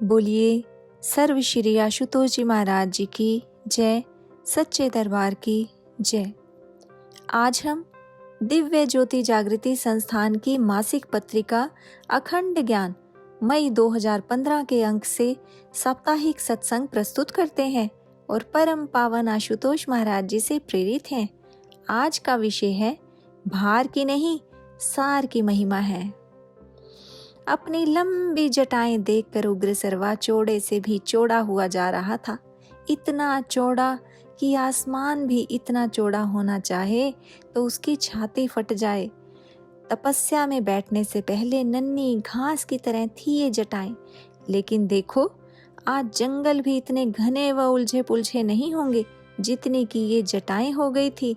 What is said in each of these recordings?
बोलिए सर्व श्री आशुतोष जी महाराज जी की जय, सच्चे दरबार की जय। आज हम दिव्य ज्योति जागृति संस्थान की मासिक पत्रिका अखंड ज्ञान मई 2015 के अंक से साप्ताहिक सत्संग प्रस्तुत करते हैं और परम पावन आशुतोष महाराज जी से प्रेरित हैं। आज का विषय है भार की नहीं सार की महिमा है। अपनी लंबी जटाएं देखकर उग्रसर्वा चौड़े से भी चौड़ा हुआ जा रहा था, इतना चौड़ा कि आसमान भी इतना चौड़ा होना चाहे तो उसकी छाती फट जाए। तपस्या में बैठने से पहले नन्ही घास की तरह थी ये जटाएं, लेकिन देखो आज जंगल भी इतने घने व उलझे पुलझे नहीं होंगे जितनी की ये जटाएं हो गई थी।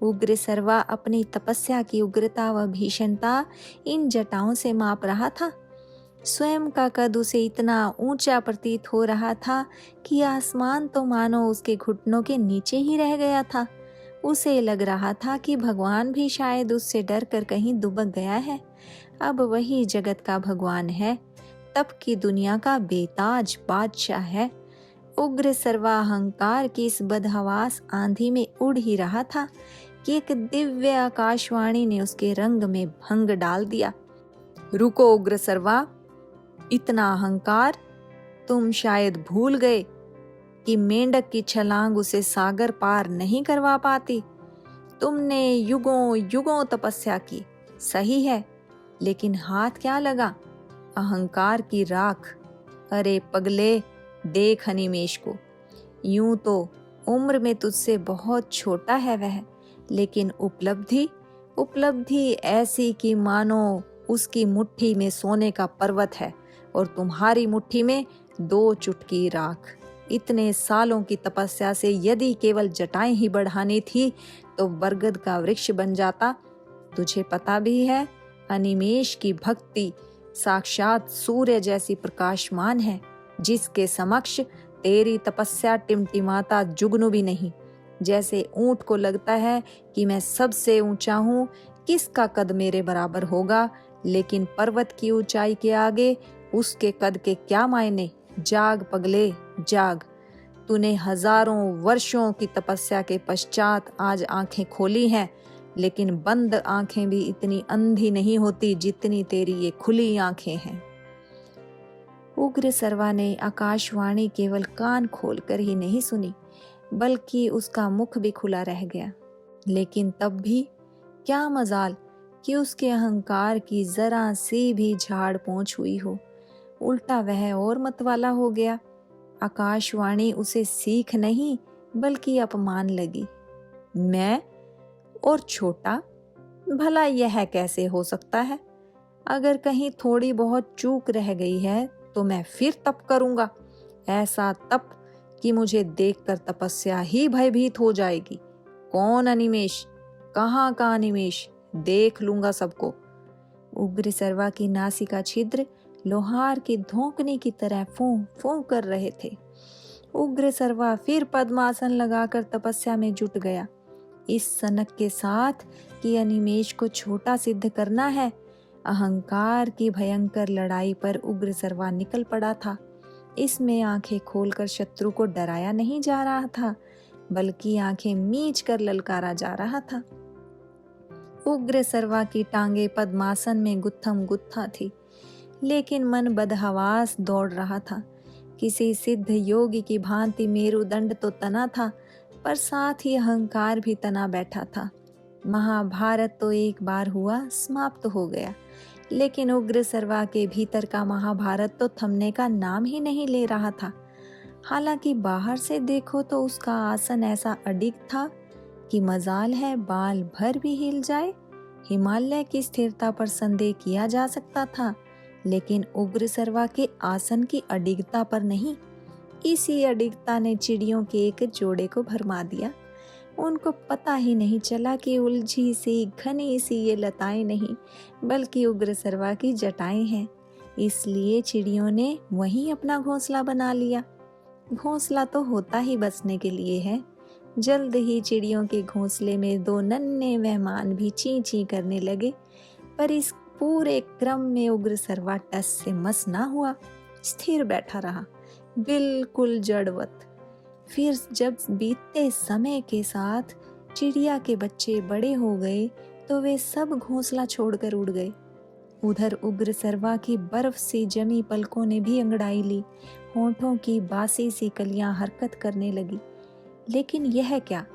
उग्रसर्वा अपनी तपस्या की उग्रता व भीषणता इन जटाओं से माप रहा था। स्वयं का कद उसे इतना ऊंचा प्रतीत हो रहा था कि आसमान तो मानो उसके घुटनों के नीचे ही रह गया था। उसे लग रहा था कि भगवान भी शायद उससे डर कर कहीं दुबक गया है। अब वही जगत का भगवान है, तब की दुनिया का बेताज बादशाह है। उग्र सर्वाहंकार की इस बदहवास आंधी में उड़ ही रहा था कि एक दिव्य आकाशवाणी ने उसके रंग में भंग डाल दिया। रुको उग्र सर्वा, इतना अहंकार! तुम शायद भूल गए कि मेंढक की छलांग उसे सागर पार नहीं करवा पाती। तुमने युगों युगों तपस्या की, सही है, लेकिन हाथ क्या लगा? अहंकार की राख। अरे पगले, देख अनिमेष को। यूं तो उम्र में तुझसे बहुत छोटा है वह, लेकिन उपलब्धि ऐसी कि मानो उसकी मुट्ठी में सोने का पर्वत है और तुम्हारी मुट्ठी में 2 चुटकी राख। इतने सालों की तपस्या से यदि केवल जटाएं ही बढ़ानी थी तो बरगद का वृक्ष बन जाता। तुझे पता भी है, अनिमेष की भक्ति साक्षात सूर्य जैसी प्रकाशमान है, जिसके समक्ष तेरी तपस्या टिमटिमाता जुगनू भी नहीं। जैसे ऊंट को लगता है कि मैं सबसे ऊंचा हूँ, किसका कद मेरे बराबर होगा, लेकिन पर्वत की ऊंचाई के आगे उसके कद के क्या मायने। जाग पगले, जाग। तूने हजारों वर्षों की तपस्या के पश्चात आज आंखें खोली हैं, लेकिन बंद आंखें भी इतनी अंधी नहीं होती जितनी तेरी ये खुली आंखें हैं। उग्र सर्वा ने आकाशवाणी केवल कान खोलकर ही नहीं सुनी, बल्कि उसका मुख भी खुला रह गया। लेकिन तब भी क्या मजाल कि उसके अहंकार की जरा सी भी झाड़ पोंछ हुई हो। उल्टा वह और मतवाला हो गया। आकाशवाणी उसे सीख नहीं बल्कि अपमान लगी। मैं और छोटा, भला यह कैसे हो सकता है? अगर कहीं थोड़ी बहुत चूक रह गई है तो मैं फिर तप करूंगा, ऐसा तप कि मुझे देखकर तपस्या ही भयभीत हो जाएगी। कौन अनिमेष? कहाँ का अनिमेष? देख लूंगा सबको। उग्र सर्वा की नासिका छिद्र लोहार की धोंकने की तरह फूं फूं कर रहे थे। उग्र सर्वा फिर पद्मासन लगाकर तपस्या में जुट गया, इस सनक के साथ कि अनिमेष को छोटा सिद्ध करना है। अहंकार की भयंकर लड़ाई पर उग्र सर्वा निकल पड़ा था। इसमें आंखें खोलकर शत्रु को डराया नहीं जा रहा था, बल्कि आंखें मीच कर ललकारा जा रहा था। उग्र सर्वा की टांगे पद्मासन में गुत्थम गुत्था थी, लेकिन मन बदहवास दौड़ रहा था। किसी सिद्ध योगी की भांति मेरुदंड तो तना था, पर साथ ही अहंकार भी तना बैठा था। महाभारत तो एक बार हुआ, समाप्त हो गया, लेकिन उग्र सर्वा के भीतर का महाभारत तो थमने का नाम ही नहीं ले रहा था। हालांकि बाहर से देखो तो उसका आसन ऐसा अडिग था कि मजाल है बाल भर भी हिल जाए। हिमालय की स्थिरता पर संदेह किया जा सकता था, लेकिन उग्र सर्वा के आसन की अडिगता पर नहीं। इसी अडिगता ने चिड़ियों के एक जोड़े को भरमा दिया। उनको पता ही नहीं चला कि उलझी सी घनी सी ये लताएं नहीं, बल्कि उग्र सर्वा की जटाएं हैं। इसलिए चिड़ियों ने वहीं अपना घोंसला बना लिया। घोंसला तो होता ही बसने के लिए है। जल्द ही चिड़ियों के घोंसले में 2 नन्हे मेहमान भी ची ची करने लगे, पर इस पूरे क्रम में उग्र सर्वा टस से मस ना हुआ। स्थिर बैठा रहा, बिल्कुल जड़वत। फिर जब बीतते समय के साथ चिड़िया के बच्चे बड़े हो गए तो वे सब घोंसला छोड़कर उड़ गए। उधर उग्र सर्वा की बर्फ सी जमी पलकों ने भी अंगड़ाई ली, होंठों की बासी सी कलियां हरकत करने लगी। लेकिन यह क्या,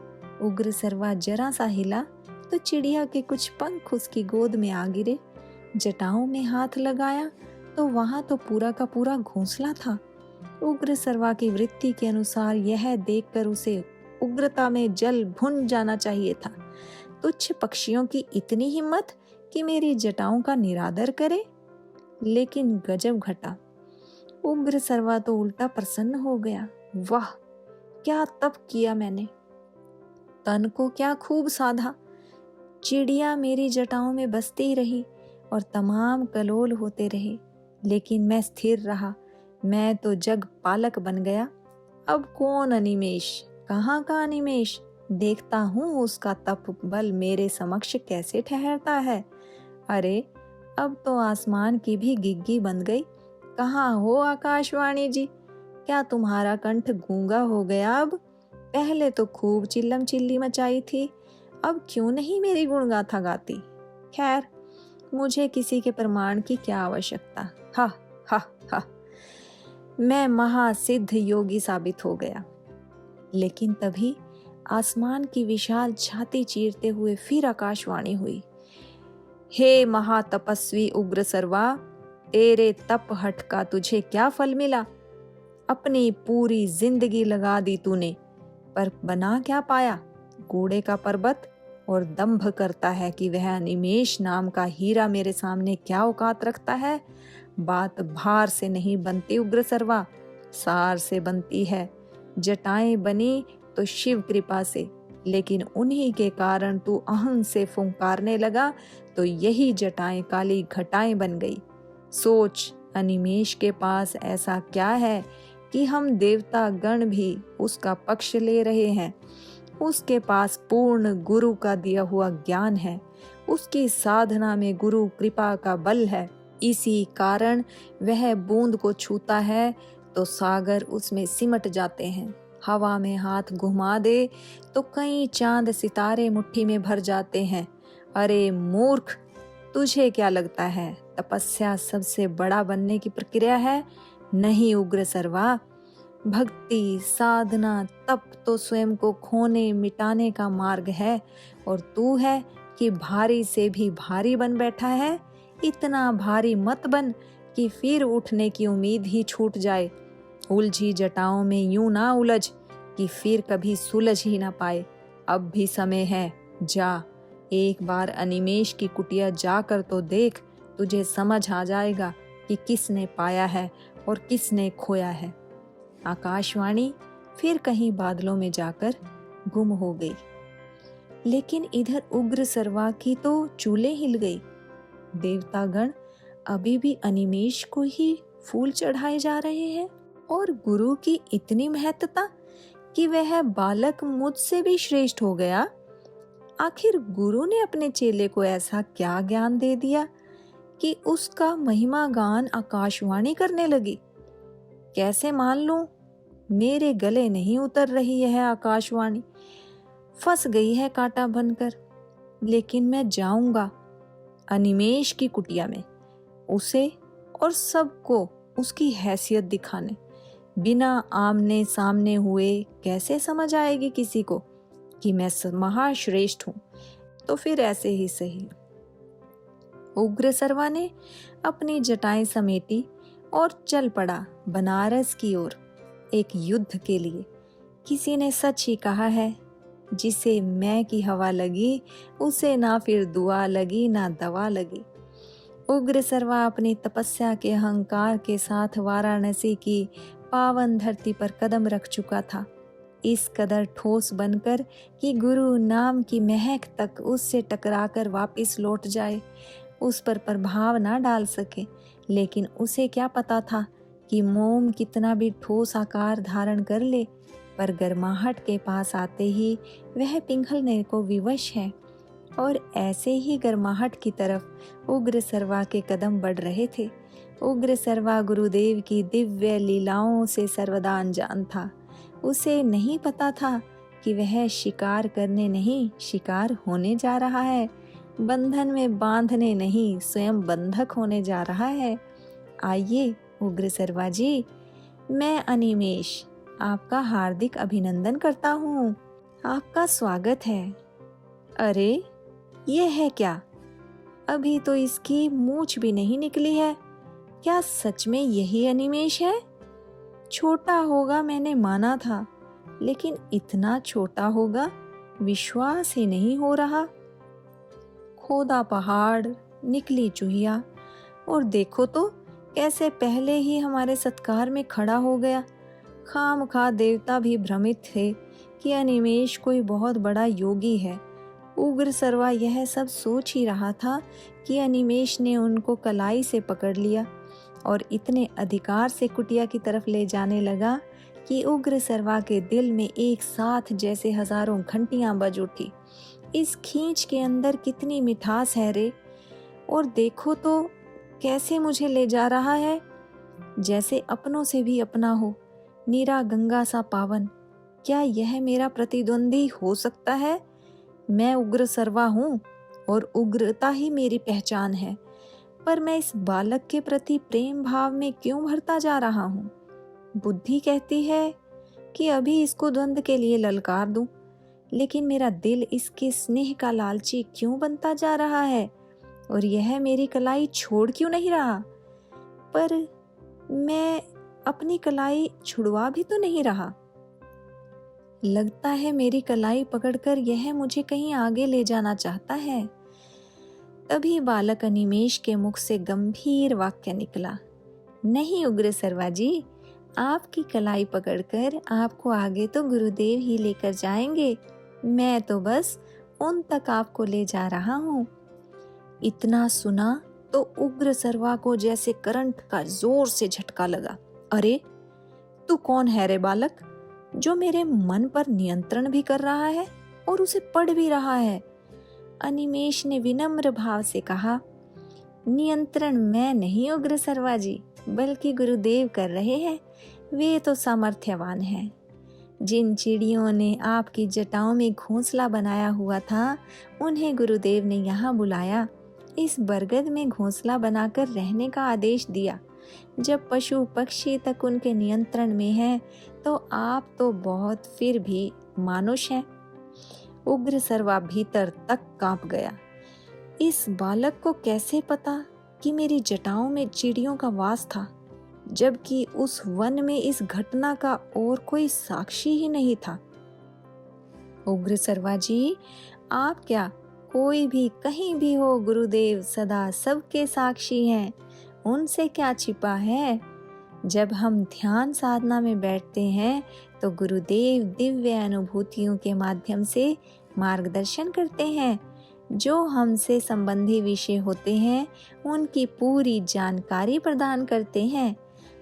उग्र सर्वा जरा सा हिला तो चिड़िया के कुछ पंख उसकी गोद में आ गिरे। जटाओं में हाथ लगाया तो वहां तो पूरा का पूरा घोंसला था। उग्र सर्वा की वृत्ति के अनुसार यह देखकर उसे उग्रता में जल भुन जाना चाहिए था। तुच्छ पक्षियों की इतनी हिम्मत कि मेरी जटाओं का निरादर करे। लेकिन गजब घटा, उग्र सर्वा तो उल्टा प्रसन्न हो गया। वाह, क्या तप किया मैंने, तन को क्या खूब साधा। चिड़िया मेरी जटाओं में बसती रही और तमाम कलोल होते रहे, लेकिन मैं स्थिर रहा। मैं तो जग पालक बन गया। अब कौन अनिमेष, कहाँ का अनिमेष, देखता हूँ उसका तप बल मेरे समक्ष कैसे ठहरता है। अरे अब तो आसमान की भी गिग्गी बन गई। कहाँ हो आकाशवाणी जी, क्या तुम्हारा कंठ गूंगा हो गया अब? पहले तो खूब चिल्लम चिल्ली मचाई थी, अब क्यों नहीं मेरी गुणगाथा गाती। खैर, मुझे किसी के प्रमाण की क्या आवश्यकता। हा हा हा, मैं महासिद्ध योगी साबित हो गया। लेकिन तभी आसमान की विशाल छाती चीरते हुए फिर आकाशवाणी हुई। हे महातपस्वी उग्र सर्वा, तेरे तप हट का तुझे क्या फल मिला? अपनी पूरी जिंदगी लगा दी तूने, पर बना क्या पाया? कूड़े का पर्वत। और दंभ करता है कि वह अनिमेष नाम का हीरा मेरे सामने क्या औकात रखता है। बात भार से नहीं बनती उग्र सर्वा, सार से बनती है। जटाएं बनी तो शिव कृपा से, लेकिन उन्हीं के कारण तू अहं से फुंकारने लगा तो यही जटाएं काली घटाएं बन गई। सोच, अनिमेष के पास ऐसा क्या है कि हम देवता गण भी उसका पक्ष ले रहे हैं। उसके पास पूर्ण गुरु का दिया हुआ ज्ञान है, उसकी साधना में गुरु कृपा का बल है। इसी कारण वह बूंद को छूता है तो सागर उसमें सिमट जाते हैं। हवा में हाथ घुमा दे तो कई चांद सितारे मुट्ठी में भर जाते हैं। अरे मूर्ख, तुझे क्या लगता है तपस्या सबसे बड़ा बनने की प्रक्रिया है? नहीं उग्र सर्वा, भक्ति, साधना, तप तो स्वयं को खोने मिटाने का मार्ग है। और तू है कि भारी से भी भारी बन बैठा है। इतना भारी मत बन कि फिर उठने की उम्मीद ही छूट जाए। उलझी जटाओं में यूं ना उलझ कि फिर कभी सुलझ ही ना पाए। अब भी समय है, जा एक बार अनिमेष की कुटिया जाकर तो देख, तुझे समझ आ जाएगा कि किसने पाया है और किसने खोया है। आकाशवाणी फिर कहीं बादलों में जाकर गुम हो गई। लेकिन इधर उग्र सर्वा की तो चूलें हिल गई। देवतागण अभी भी अनिमेष को ही फूल चढ़ाए जा रहे हैं और गुरु की इतनी महत्ता कि वह बालक मुझसे भी श्रेष्ठ हो गया। आखिर गुरु ने अपने चेले को ऐसा क्या ज्ञान दे दिया कि उसका महिमा गान आकाशवाणी करने लगी। कैसे मान लूं? मेरे गले नहीं उतर रही है आकाशवाणी, फंस गई है कांटा बनकर। लेकिन मैं जाऊंगा अनिमेष की कुटिया में, उसे और सबको उसकी हैसियत दिखाने। बिना आमने सामने हुए कैसे समझ आएगी किसी को कि मैं महाश्रेष्ठ हूं? तो फिर ऐसे ही सही। उग्र सर्वा ने अपनी जटाएं समेटी और चल पड़ा बनारस की ओर, एक युद्ध के लिए। किसी ने सच ही कहा है, जिसे मैं की हवा लगी उसे ना फिर दुआ लगी ना दवा लगी। उग्र सर्वा अपनी तपस्या के अहंकार के साथ वाराणसी की पावन धरती पर कदम रख चुका था। इस कदर ठोस बनकर कि गुरु नाम की महक तक उससे टकराकर वापस लौट जाए, उस पर प्रभाव ना डाल सके। लेकिन उसे क्या पता था कि मोम कितना भी ठोस आकार धारण कर ले, पर गर्माहट के पास आते ही वह पिघलने को विवश है। और ऐसे ही गर्माहट की तरफ उग्र सर्वा के कदम बढ़ रहे थे। उग्र सर्वा गुरुदेव की दिव्य लीलाओं से सर्वदा अनजान था। उसे नहीं पता था कि वह शिकार करने नहीं, शिकार होने जा रहा है। बंधन में बांधने नहीं, स्वयं बंधक होने जा रहा है। आइए उग्र सर्वा जी, मैं अनिमेष आपका हार्दिक अभिनंदन करता हूँ। आपका स्वागत है। अरे ये है क्या? अभी तो इसकी मूंछ भी नहीं निकली है। क्या सच में यही अनिमेष है? छोटा होगा मैंने माना था, लेकिन इतना छोटा होगा विश्वास ही नहीं हो रहा। खोदा पहाड़, निकली चूहिया, और देखो तो कैसे पहले ही हमारे सत्कार में खड़ा हो गया। खामखा देवता भी भ्रमित थे कि अनिमेष कोई बहुत बड़ा योगी है। उग्र सर्वा यह सब सोच ही रहा था कि अनिमेष ने उनको कलाई से पकड़ लिया और इतने अधिकार से कुटिया की तरफ ले जाने लगा कि उग्र सर्वा के दिल में एक साथ जैसे हजारों घंटियां बज उठी। इस खींच के अंदर कितनी मिठास है रे! और देखो तो कैसे मुझे ले जा रहा है, जैसे अपनों से भी अपना हो, नीरा गंगा सा पावन। क्या यह मेरा प्रतिद्वंदी हो सकता है? मैं उग्र सर्वा हूँ और उग्रता ही मेरी पहचान है, पर मैं इस बालक के प्रति प्रेम भाव में क्यों भरता जा रहा हूँ? बुद्धि कहती है कि अभी इसको द्वंद के लिए ललकार दूं, लेकिन मेरा दिल इसके स्नेह का लालची क्यों बनता जा रहा है और यह मेरी कलाई छोड़ क्यों नहीं रहा? पर मैं अपनी कलाई छुड़वा भी तो नहीं रहा। लगता है मेरी कलाई पकड़कर यह मुझे कहीं आगे ले जाना चाहता है। तभी बालक अनिमेष के मुख से गंभीर वाक्य निकला, नहीं उग्र सर्वा जी, आपकी कलाई पकड़कर आपको आगे तो गुरुदेव ही लेकर जाएंगे, मैं तो बस उन तक आपको ले जा रहा हूँ। इतना सुना तो उग्र सर्वा को जैसे करंट का जोर से झटका लगा। अरे तू कौन है रे बालक, जो मेरे मन पर नियंत्रण भी कर रहा है और उसे पढ़ भी रहा है? अनिमेष ने विनम्र भाव से कहा, नियंत्रण मैं नहीं उग्र सर्वा जी, बल्कि गुरुदेव कर रहे हैं। वे तो सामर्थ्यवान हैं। जिन चिड़ियों ने आपकी जटाओं में घोंसला बनाया हुआ था, उन्हें गुरुदेव ने यहाँ बुलाया, इस बरगद में घोंसला बनाकर रहने का आदेश दिया। जब पशु पक्षी तक उनके नियंत्रण में है, तो आप तो बहुत फिर भी मानुष हैं। उग्र सर्वा भीतर तक कांप गया। इस बालक को कैसे पता कि मेरी जटाओं में चिड़ियों का वास था, जबकि उस वन में इस घटना का और कोई साक्षी ही नहीं था? उग्र सर्वा जी, आप क्या, कोई भी कहीं भी हो, गुरुदेव सदा सबके साक्षी हैं, उनसे क्या छिपा है? जब हम ध्यान साधना में बैठते हैं तो गुरुदेव दिव्य अनुभूतियों के माध्यम से मार्गदर्शन करते हैं। जो हमसे संबंधी विषय होते हैं उनकी पूरी जानकारी प्रदान करते हैं।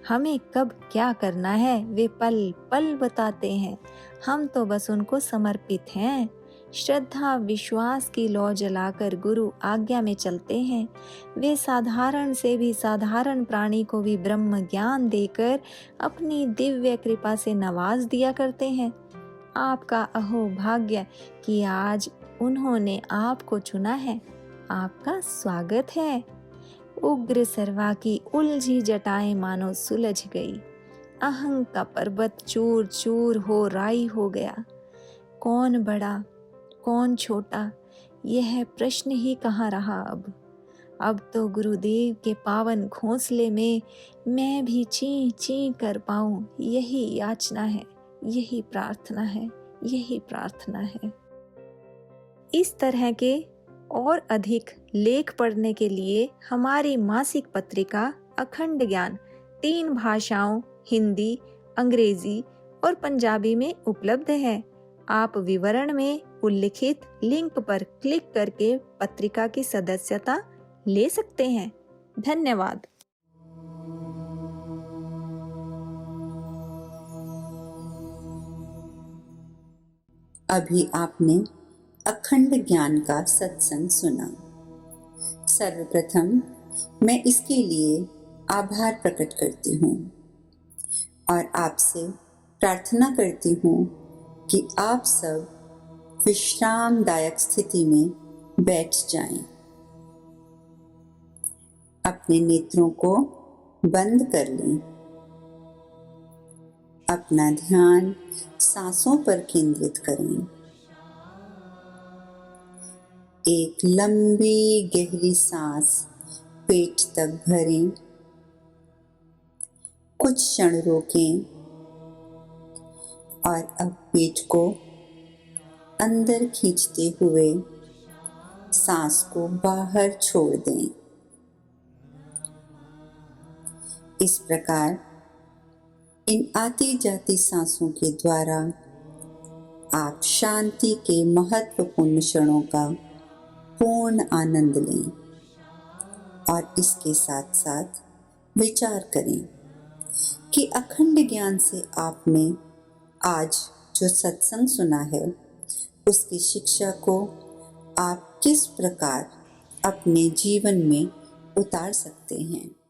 हमें कब क्या करना है वे पल पल बताते हैं। हम तो बस उनको समर्पित हैं। श्रद्धा विश्वास की लौ जलाकर गुरु आज्ञा में चलते हैं। वे साधारण से भी साधारण प्राणी को भी ब्रह्म ज्ञान देकर अपनी दिव्य कृपा से नवाज दिया करते हैं। आपका अहो भाग्य कि आज उन्होंने आपको चुना है। आपका स्वागत है। उग्र सर्वा की उलझी जटाएं मानो सुलझ गई। अहंग का पर्वत चूर चूर हो राई हो गया। कौन बड़ा कौन छोटा, यह प्रश्न ही कहाँ रहा अब तो गुरुदेव के पावन घोंसले में मैं भी ची ची कर पाऊं, यही याचना है, यही प्रार्थना है, यही प्रार्थना है। इस तरह के और अधिक लेख पढ़ने के लिए हमारी मासिक पत्रिका अखंड ज्ञान 3 भाषाओं हिंदी, अंग्रेजी और पंजाबी में उपलब्ध है। आप विवरण में उल्लिखित लिंक पर क्लिक करके पत्रिका की सदस्यता ले सकते हैं। धन्यवाद। अभी आपने अखंड ज्ञान का सत्संग सुना। सर्वप्रथम मैं इसके लिए आभार प्रकट करती हूँ और आपसे प्रार्थना करती हूँ कि आप सब विश्रामदायक स्थिति में बैठ जाएं। अपने नेत्रों को बंद कर लें। अपना ध्यान सांसों पर केंद्रित करें। एक लंबी गहरी सांस पेट तक भरें। कुछ क्षण रोकें और अब पेट को अंदर खींचते हुए सांस को बाहर छोड़ दें। इस प्रकार इन आती जाती सांसों के द्वारा आप शांति के महत्वपूर्ण क्षणों का पूर्ण आनंद लें और इसके साथ साथ विचार करें कि अखंड ज्ञान से आपने आज जो सत्संग सुना है उसकी शिक्षा को आप किस प्रकार अपने जीवन में उतार सकते हैं।